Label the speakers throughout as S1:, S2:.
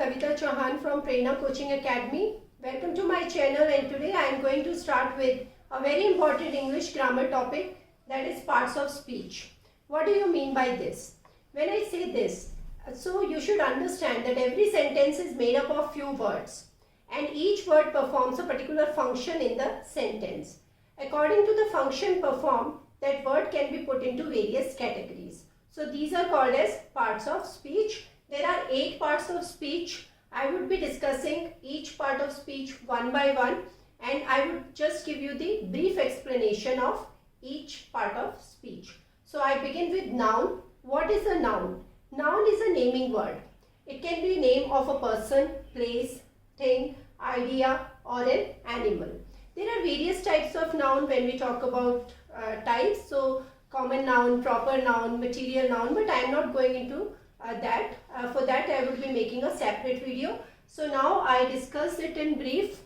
S1: Kavita Chauhan from Prerna Coaching Academy. Welcome to my channel, and today I am going to start with a very important English grammar topic, that is parts of speech. What do you mean by this? When I say this, so you should understand that every sentence is made up of few words and each word performs a particular function in the sentence. According to the function performed, that word can be put into various categories. So these are called as parts of speech. There are 8 parts of speech. I would be discussing each part of speech one by one, and I would just give you the brief explanation of each part of speech. So I begin with noun. What is a noun? Noun is a naming word. It can be name of a person, place, thing, idea, or an animal. There are various types of noun when we talk about types. So common noun, proper noun, material noun, but I am not going into that. For that I will be making a separate video. So now I discuss it in brief.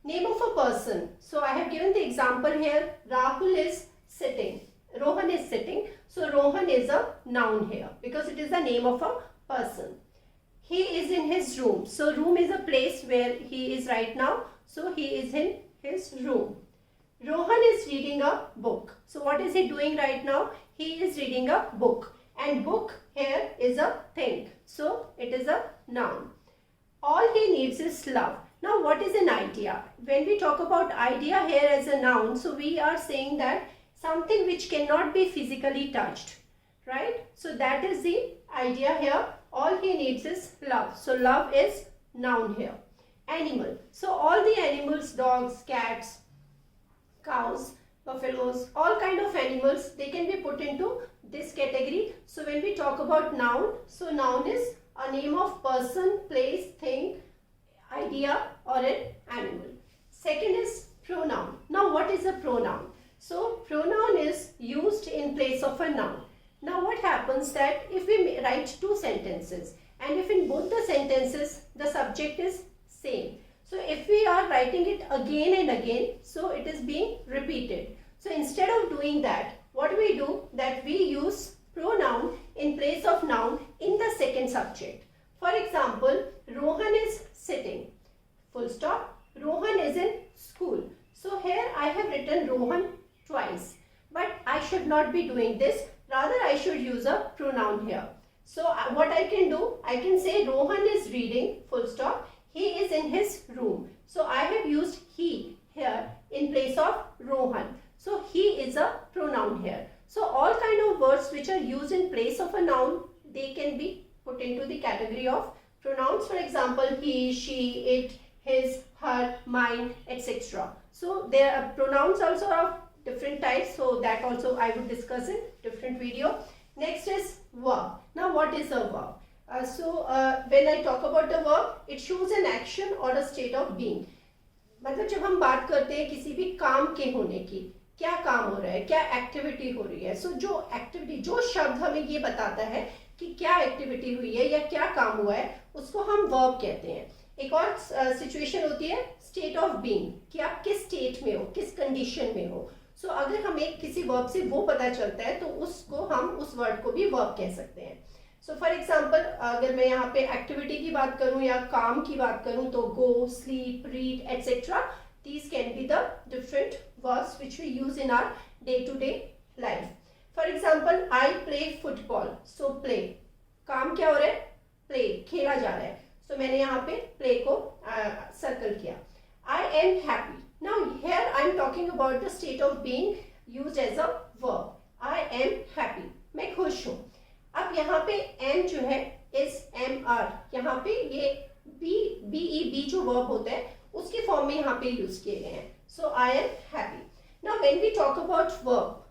S1: Name of a person. So I have given the example here. Rahul is sitting. Rohan is sitting. So Rohan is a noun here because it is the name of a person. He is in his room. So room is a place where he is right now. So he is in his room. Rohan is reading a book. So what is he doing right now? He is reading a book. And book here is a thing. So it is a noun. All he needs is love. Now what is an idea? When we talk about idea here as a noun, so we are saying that something which cannot be physically touched. Right? So that is the idea here. All he needs is love. So love is noun here. Animal. So all the animals, dogs, cats, cows, buffaloes, all kind of animals, they can be put into this category. So when we talk about noun, so noun is a name of person, place, thing, idea, or an animal. Second is pronoun. Now what is a pronoun? So pronoun is used in place of a noun. Now what happens that if we write 2 sentences and if in both the sentences the subject is same. So if we are writing it again and again, so it is being repeated. So instead of doing that, what we do that we use pronoun in place of noun in the second subject. For example, Rohan is sitting. Full stop. Rohan is in school. So here I have written Rohan twice. But I should not be doing this. Rather I should use a pronoun here. So what I can do, I can say Rohan is reading. Full stop. He is in his room. So I have used he here in place of Rohan. So he is a pronoun here. So all kind of words which are used in place of a noun, they can be put into the category of pronouns. For example, he, she, it, his, her, mine, etc. So there are pronouns also of different types. So that also I would discuss in different video. Next is verb. Now what is a verb? When I talk about the verb, it shows an action or a state of being. मतलब जब हम बात करते हैं किसी भी काम के होने की, क्या काम हो रहा है, क्या एक्टिविटी हो रही है, सो जो एक्टिविटी, जो शब्द हमें ये बताता है कि क्या एक्टिविटी हुई है या क्या काम हुआ है, उसको हम वर्ब कहते हैं. एक और सिचुएशन होती है स्टेट ऑफ बीइंग, कि आप किस स्टेट में हो, किस कंडीशन में हो. सो अगर हमें किसी वर्ब से वो पता चलता है तो उसको हम उस वर्ड को भी वर्ब कह सकते हैं. सो फॉर एग्जाम्पल अगर मैं यहाँ पे एक्टिविटी की बात करूँ या काम की बात करूँ तो go, sleep, read etcetera, these can be the different verbs which we use in our day-to-day life. For example, I play football. So play. काम क्या हो रहा है? Play. खेला जा रहा है. So मैंने यहाँ पे play को circle किया. I am happy. Now here I am talking about the state of being used as a verb. I am happy. मैं खुश हूँ. अब यहाँ पे am जो है is am यहाँ पे ये be जो verb होता है उसके फॉर्म में यहाँ पे यूज किए गए हैं. So I am happy. Now when we talk about verb,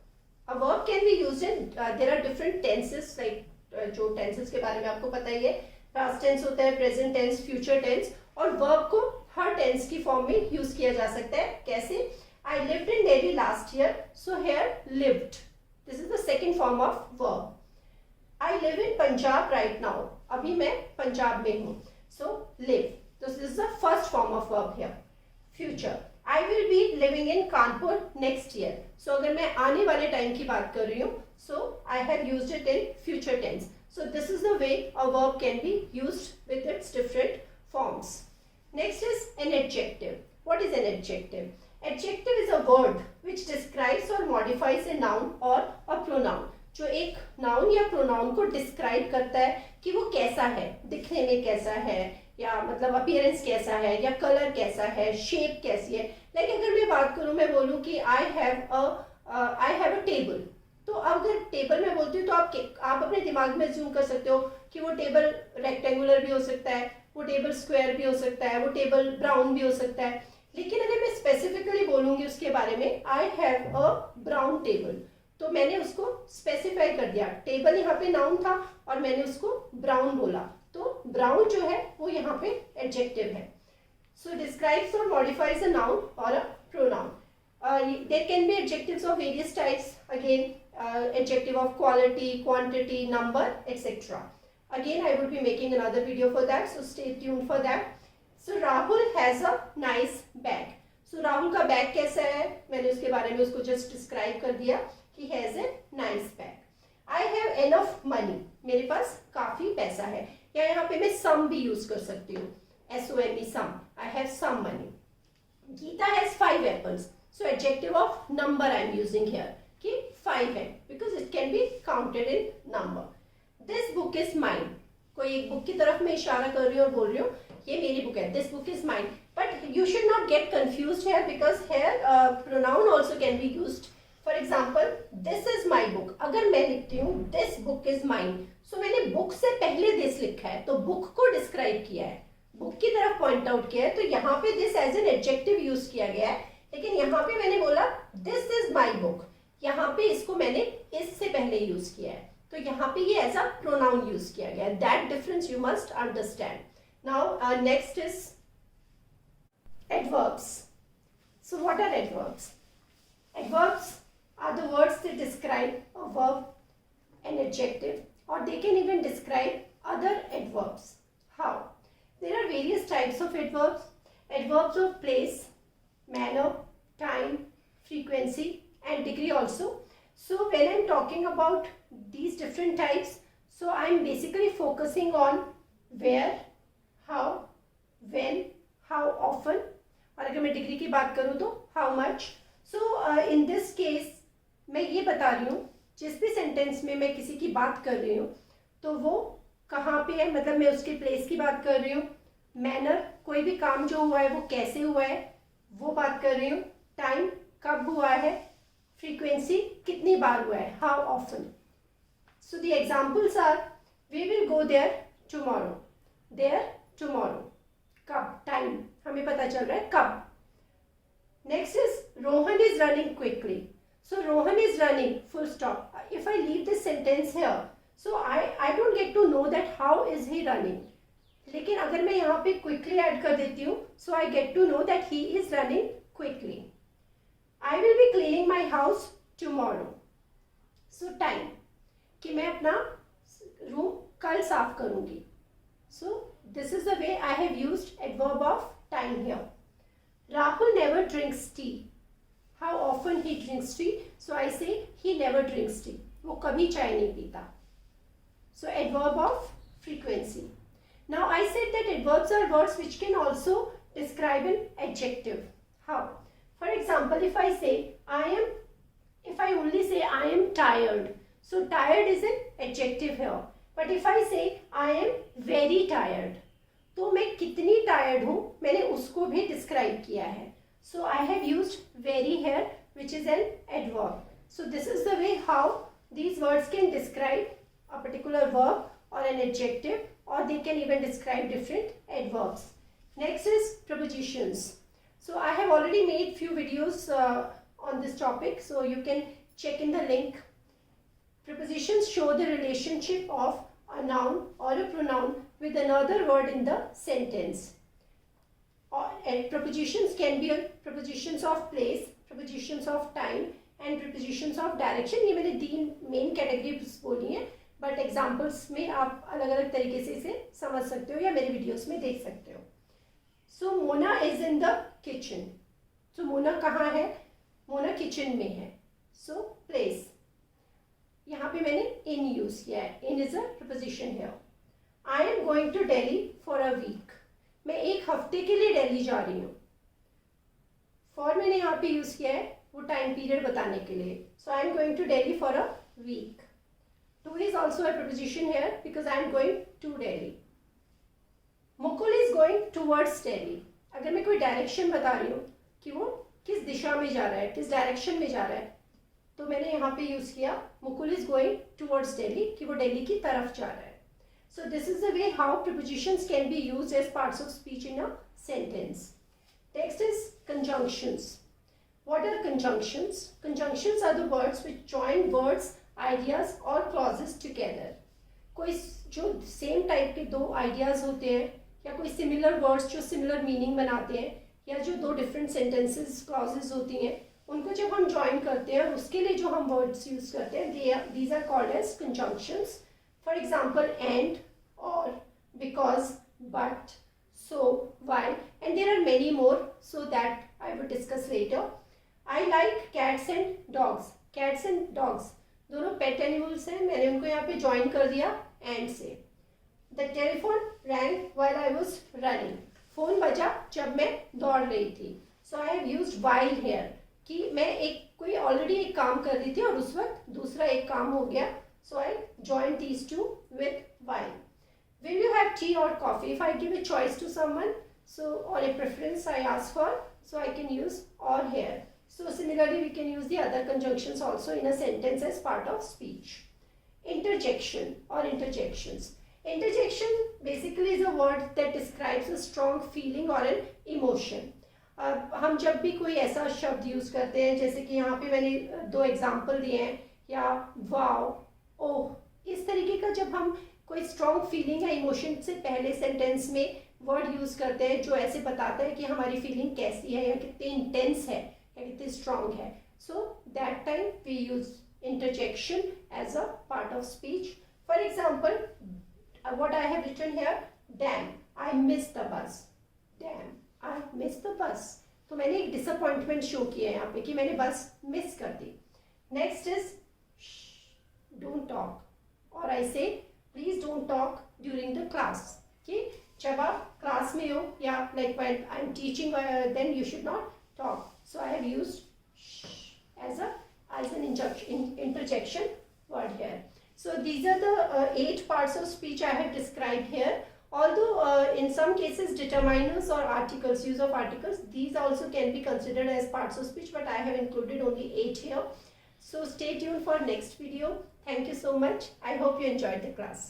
S1: a verb can be used in there are different tenses, like जो टेंसेस के बारे में आपको पता ही है. पास्ट टेंस होता है, प्रेजेंट टेंस, फ्यूचर टेंस, और वर्ब को हर टेंस की फॉर्म में यूज किया जा सकता है. कैसे? I lived in Delhi last year. So here lived, this is the second form of verb. I live in Punjab right now. अभी मैं पंजाब में हूँ. So live. So this is the first form of verb here. Future. I will be living in Kanpur next year. So अगर मैं आने वाले time की बात कर रही हूँ, so I have used it in future tense. So this is the way a verb can be used with its different forms. Next is an adjective. What is an adjective? Adjective is a word which describes or modifies a noun or a pronoun. जो एक noun या pronoun को describe करता है कि वो कैसा है, दिखने में कैसा है, या मतलब अपीयरेंस कैसा है, या कलर कैसा है, शेप कैसी है. लाइक अगर मैं बात करूं, मैं बोलूं कि आई हैव अ टेबल, तो अगर टेबल में बोलती हूँ तो आप अपने दिमाग में जूम कर सकते हो कि वो टेबल रेक्टेंगुलर भी हो सकता है, वो टेबल स्क्वायर भी हो सकता है, वो टेबल ब्राउन भी हो सकता है. लेकिन अगर मैं स्पेसिफिकली बोलूंगी उसके बारे में, I have a brown table, तो मैंने उसको स्पेसिफाई कर दिया. टेबल यहाँ पे नाउन था और मैंने उसको ब्राउन बोला, तो ब्राउन जो है वो यहाँ पे एडजेक्टिव है. सो डिस्क्राइब्स और मॉडिफाइज अ नाउन और a pronoun. There can be adjectives of various types. Again, adjective of quality, quantity, number, etc. Again, I will be making another video for that, so stay tuned for that. So Rahul has a nice bag. So Rahul का bag कैसा है, मैंने उसके बारे में उसको just describe कर दिया कि has a nice bag. I have enough money. मेरे पास काफी पैसा है, या यहाँ पे मैं some भी use कर सकती हूँ, SOME some. I have some money. Geeta has 5 apples. So adjective of number I am using here कि 5 है, because it can be counted in number. This book is mine. कोई एक बुक की तरफ मैं इशारा कर रही हूँ और बोल रही हूँ ये मेरी बुक है. This book is mine. But you should not get confused here, because here pronoun also can be used. For example, this is my book. अगर मैं लिखती हूँ this book is mine, so मैंने book से पहले this लिखा है, तो book को describe किया है, book की तरफ point out किया है, तो यहाँ पे this as an adjective use किया गया है. लेकिन यहाँ पे मैंने बोला दिस इज माई बुक, यहाँ पे इसको मैंने इससे पहले यूज किया है, तो यहाँ पे ये एज अ प्रोनाउन यूज किया गया है. That difference you must understand. Now next is adverbs. So what are adverbs? Adverbs are the words that describe a verb, an adjective, और they can even describe other adverbs. How? There are various types of adverbs. Adverbs of place, manner, time, frequency, and degree also. So when I'm talking about these different types, so I'm basically focusing on where, how, when, how often, और अगर मैं degree की बात करूँ तो how much. So in this case मैं ये बता रही हूँ, जिस भी सेंटेंस में मैं किसी की बात कर रही हूँ तो वो कहाँ पे है, मतलब मैं उसके प्लेस की बात कर रही हूँ. मैनर, कोई भी काम जो हुआ है वो कैसे हुआ है वो बात कर रही हूँ. टाइम, कब हुआ है. फ्रीक्वेंसी, कितनी बार हुआ है, how often. So the examples are we will go there tomorrow. There tomorrow, कब, टाइम हमें पता चल रहा है कब. Next is Rohan is running quickly. So Rohan is running full stop. If I leave this sentence here, so I don't get to know that how is he running. लेकिन अगर मैं यहाँ पे क्विकली ऐड कर देती हूँ, so I get to know that he is running quickly. I will be cleaning my house tomorrow. So time, कि मैं अपना रूम कल साफ करूंगी. So this is the way I have used adverb of time here. Rahul never drinks tea. How often he drinks tea. So I say he never drinks T, वो कभी चाय नहीं पीता. So adverb of frequency. Now I said that adverbs are words which can also describe an adjective. How? For example, if I only say I am tired, so tired is an adjective here. But if I say I am very tired, तो मैं कितनी tired हूँ मैंने उसको भी describe किया है. So I have used very here, which is an adverb. So this is the way how these words can describe a particular verb or an adjective, or they can even describe different adverbs. Next is prepositions. So I have already made few videos on this topic, so you can check in the link. Prepositions show the relationship of a noun or a pronoun with another word in the sentence. And prepositions can be prepositions of place, prepositions of time, and prepositions of direction. ये मैंने 3 main categories बोली हैं, but examples में आप अलग अलग तरीके से इसे समझ सकते हो या मेरे वीडियोस में देख सकते हो. So Mona is in the kitchen. So Mona कहाँ है? मोना किचन में है. सो प्लेस, यहाँ पे मैंने इन यूज किया है. In is a preposition here. I am going to Delhi for a week. मैं एक हफ्ते के लिए दिल्ली जा रही हूँ. फॉर मैंने यहाँ पे यूज किया है वो टाइम पीरियड बताने के लिए. So I am going to Delhi for a week. To is also a preposition here because I am going to Delhi. Mukul is going towards Delhi. अगर मैं कोई डायरेक्शन बता रही हूँ कि वो किस दिशा में जा रहा है, किस डायरेक्शन में जा रहा है, तो मैंने यहाँ पे यूज किया Mukul is going towards Delhi, कि वो दिल्ली की तरफ जा रहा है. So this is the way how prepositions can be used as parts of speech in a sentence. Next is conjunctions. What are conjunctions? Conjunctions are the words which join words, ideas or clauses together. कोई जो same type के दो ideas होते हैं या कोई similar words जो similar meaning बनाते हैं या जो दो डिफरेंट सेंटेंसेस क्लॉजेज होती हैं उनको जब हम ज्वाइन करते हैं उसके लिए जो हम वर्ड्स यूज करते हैं these are called as conjunctions. For example, and, or, because, but, so, while, and there are many more, so that I will discuss later. I like cats and dogs. Cats and dogs दोनों pet animals हैं. मैंने उनको यहाँ पे join कर दिया and से. The telephone rang while I was running. Phone बजा जब मैं दौड़ रही थी. So I have used while here कि मैं कोई ऑलरेडी एक काम कर रही थी और उस वक्त दूसरा एक काम हो गया. So I join these two with while. Will you have tea or coffee? If I give a choice to someone, so or a preference I ask for, so I can use or here. So similarly, we can use the other conjunctions also in a sentence as part of speech. Interjection or interjections. Interjection basically is a word that describes a strong feeling or an emotion. हम जब भी कोई ऐसा शब्द use करते हैं जैसे कि यहाँ पे मैंने दो एग्जाम्पल दिए हैं या वाव, ओह, इस तरीके का जब हम कोई स्ट्रॉन्ग फीलिंग या इमोशन से पहले सेंटेंस में वर्ड यूज करते हैं जो ऐसे बताता है कि हमारी फीलिंग कैसी है या कितनी इंटेंस है या कितनी स्ट्रॉन्ग है. So that time we use interjection as a part of speech. For example, what I have written here, damn, I miss the bus. Damn, I miss the bus. तो मैंने एक डिसअपॉइंटमेंट शो किया है यहाँ पे कि मैंने बस मिस कर दी. Next is don't talk or I say please don't talk during the class. Okay, जब आप क्लास में हो या like when I'm teaching then you should not talk. So I have used as an interjection word here. So these are the 8 parts of speech I have described here. Although in some cases determiners or articles, use of articles, these also can be considered as parts of speech, but I have included only 8 here. So stay tuned for next video. Thank you so much. I hope you enjoyed the class.